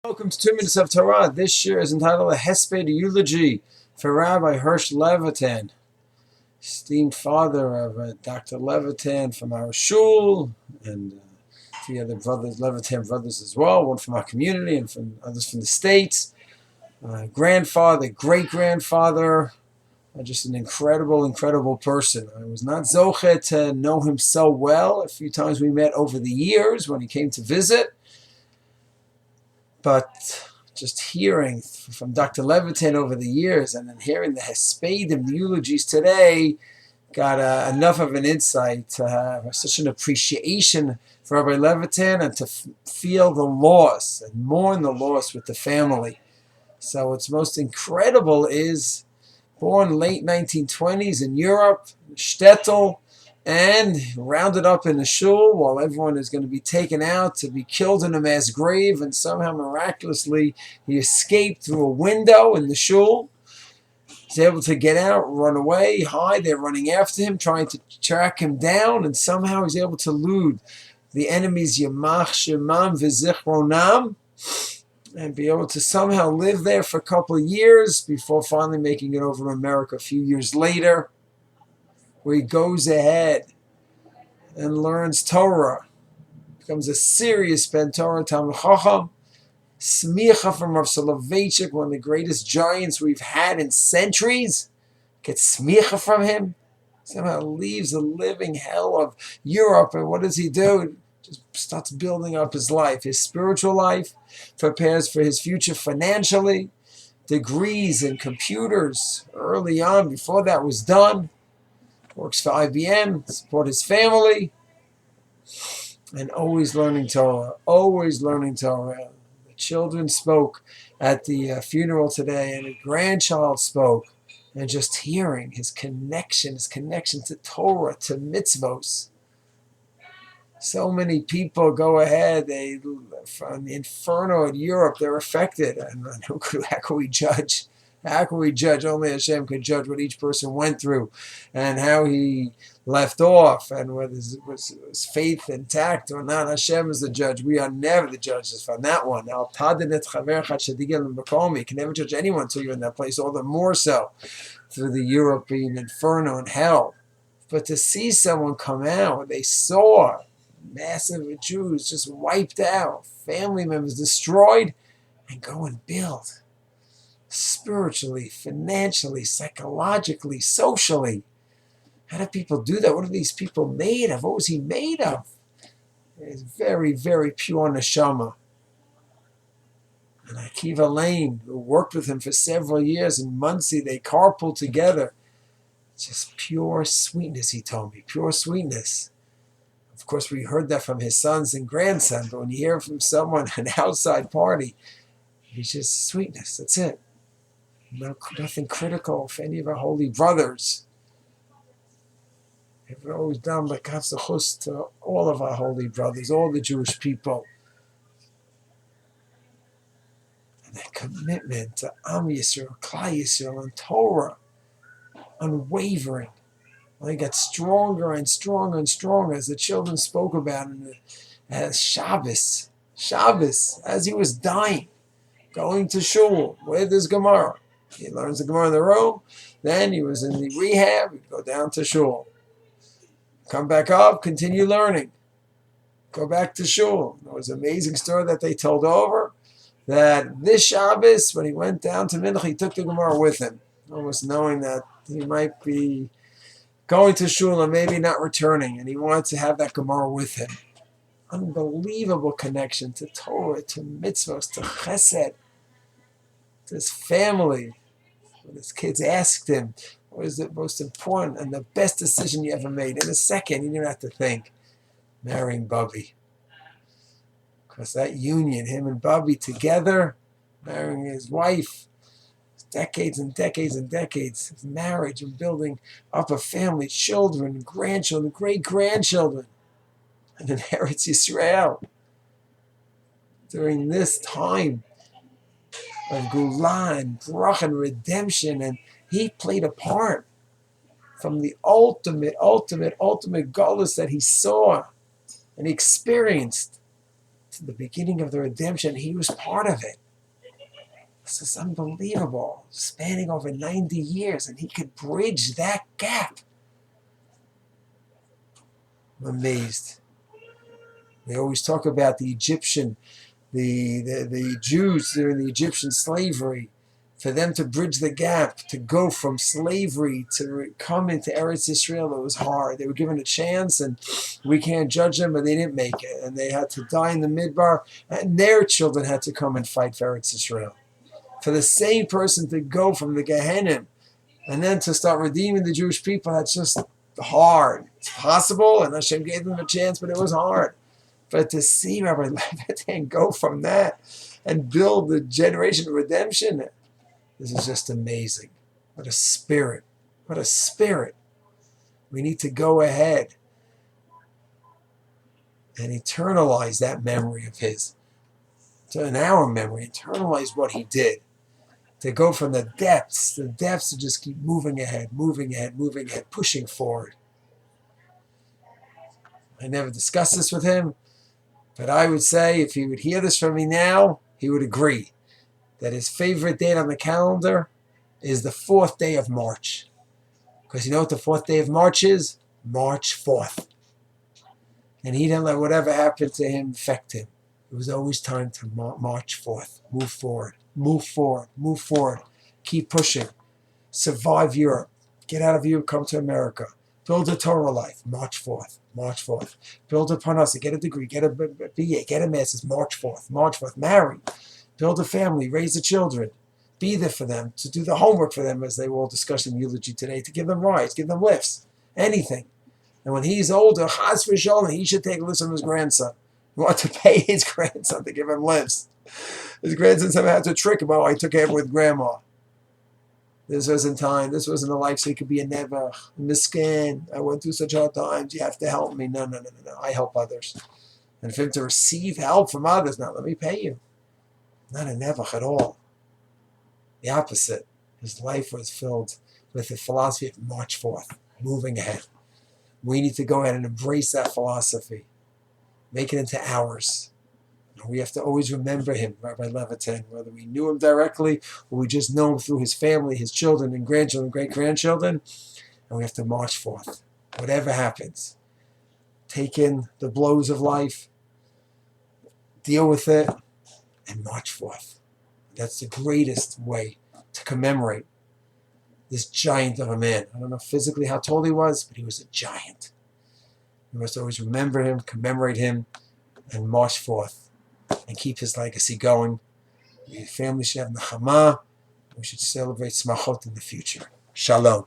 Welcome to 2 Minutes of Torah. This year is entitled A Hesped Eulogy for Rabbi Hirsh Lewitan, esteemed father of Dr. Lewitan from our shul, and three other brothers, Lewitan brothers as well, one from our community and from others from the States. Grandfather, great-grandfather, just an incredible person. I was not zoche to know him so well. A few times we met over the years when he came to visit. But just hearing from Dr. Lewitan over the years and then hearing the Hespedim, the eulogies today, got enough of an insight to have such an appreciation for Rabbi Lewitan and to feel the loss and mourn the loss with the family. So what's most incredible is born late 1920s in Europe, shtetl, and rounded up in the shul while everyone is going to be taken out to be killed in a mass grave, and somehow miraculously he escaped through a window in the shul. He's able to get out, run away, hide. They're running after him, trying to track him down, and somehow he's able to elude the enemy's Yamach Shemam V'Zichronam and be able to somehow live there for a couple of years before finally making it over to America a few years later, where he goes ahead and learns Torah, becomes a serious Ben Torah Talmid Chacham, smicha from Rav Soloveitchik, one of the greatest giants we've had in centuries, gets smicha from him, somehow leaves the living hell of Europe, and what does he do? Just starts building up his life, his spiritual life, prepares for his future financially, degrees in computers early on, before that was done, works for IBM, support his family, and always learning Torah, always learning Torah. The children spoke at the funeral today, and a grandchild spoke, and just hearing his connection to Torah, to mitzvos. So many people go ahead, they from the inferno in Europe, they're affected, and how can we judge? How can we judge? Only Hashem could judge what each person went through and how he left off and whether it was faith intact or not. Hashem is the judge. We are never the judges on that one. You can never judge anyone until you're in that place, all the more so through the European inferno and hell. But to see someone come out, they saw massive Jews just wiped out, family members destroyed, and go and build. Spiritually, financially, psychologically, socially. How do people do that? What are these people made of? What was he made of? He's very pure neshama. And Akiva Lane, who worked with him for several years in Muncie, they carpooled together. Just pure sweetness, he told me, pure sweetness. Of course, we heard that from his sons and grandson, but when you hear from someone, an outside party, he's just sweetness, that's it. Nothing critical of any of our holy brothers. We've always done lekaf to all of our holy brothers, all the Jewish people. And that commitment to Am Yisrael, Klal Yisrael, and Torah, unwavering. Only got stronger and stronger and stronger, as the children spoke about in Shabbos, as he was dying, going to shul with his Gemara. He learns the Gemara in the room. Then he was in the rehab. He'd go down to shul. Come back up, continue learning. Go back to shul. There was an amazing story that they told over, that this Shabbos, when he went down to Mincha, he took the Gemara with him, almost knowing that he might be going to shul and maybe not returning, and he wanted to have that Gemara with him. Unbelievable connection to Torah, to mitzvahs, to chesed, to his family. When his kids asked him, what is the most important and the best decision you ever made? In a second, he didn't have to think. Marrying Bubby. Because that union, him and Bubby together, marrying his wife, decades and decades and decades of marriage and building up a family, children, grandchildren, great-grandchildren, and inherit Yisrael. During this time of Geulah and Brach and redemption, and he played a part from the ultimate Galus that he saw and experienced, the beginning of the redemption. He was part of it. This is unbelievable, spanning over 90 years, and he could bridge that gap. I'm amazed. We always talk about the Egyptian, the Jews during the Egyptian slavery, for them to bridge the gap, to go from slavery to come into Eretz Israel. It was hard. They were given a chance, and we can't judge them, but they didn't make it, and they had to die in the Midbar, and their children had to come and fight for Eretz Israel. For the same person to go from the Gehenna and then to start redeeming the Jewish people, that's just hard. It's possible, and Hashem gave them a chance, but it was hard. But to see Rabbi Levitan go from that and build the generation of redemption, this is just amazing. What a spirit. What a spirit. We need to go ahead and eternalize that memory of his. In our memory, internalize what he did. To go from the depths to just keep moving ahead, pushing forward. I never discussed this with him, but I would say if he would hear this from me now, he would agree that his favorite date on the calendar is the 4th day of March. Because you know what the 4th day of March is? March 4th. And he didn't let whatever happened to him affect him. It was always time to March 4th. Move forward. Keep pushing. Survive Europe. Get out of Europe, come to America. Build a Torah life. March 4th. Build a parnasa. Get a degree. Get a BA. Get a master's. March 4th. Marry. Build a family. Raise the children. Be there for them. To do the homework for them, as they were all discussing in eulogy today. To give them rides. Give them lifts. Anything. And when he's older, Chas v'sholom, he should take lifts from his grandson. He wanted to pay his grandson to give him lifts. His grandson somehow had to trick him. Oh, I took care with grandma. This wasn't time. This wasn't a life so he could be a never. Miskin. I went through such hard times. You have to help me. No. I help others. And for him to receive help from others, now let me pay you. Not a never at all. The opposite. His life was filled with the philosophy of March 4th. Moving ahead. We need to go ahead and embrace that philosophy. Make it into ours. We have to always remember him, Rabbi Levitan, whether we knew him directly or we just know him through his family, his children and grandchildren, great-grandchildren. And we have to march forth. Whatever happens. Take in the blows of life, deal with it, and march forth. That's the greatest way to commemorate this giant of a man. I don't know physically how tall he was, but he was a giant. We must always remember him, commemorate him, and march forth. And keep his legacy going. Your family should have Nechama. We should celebrate Smachot in the future. Shalom.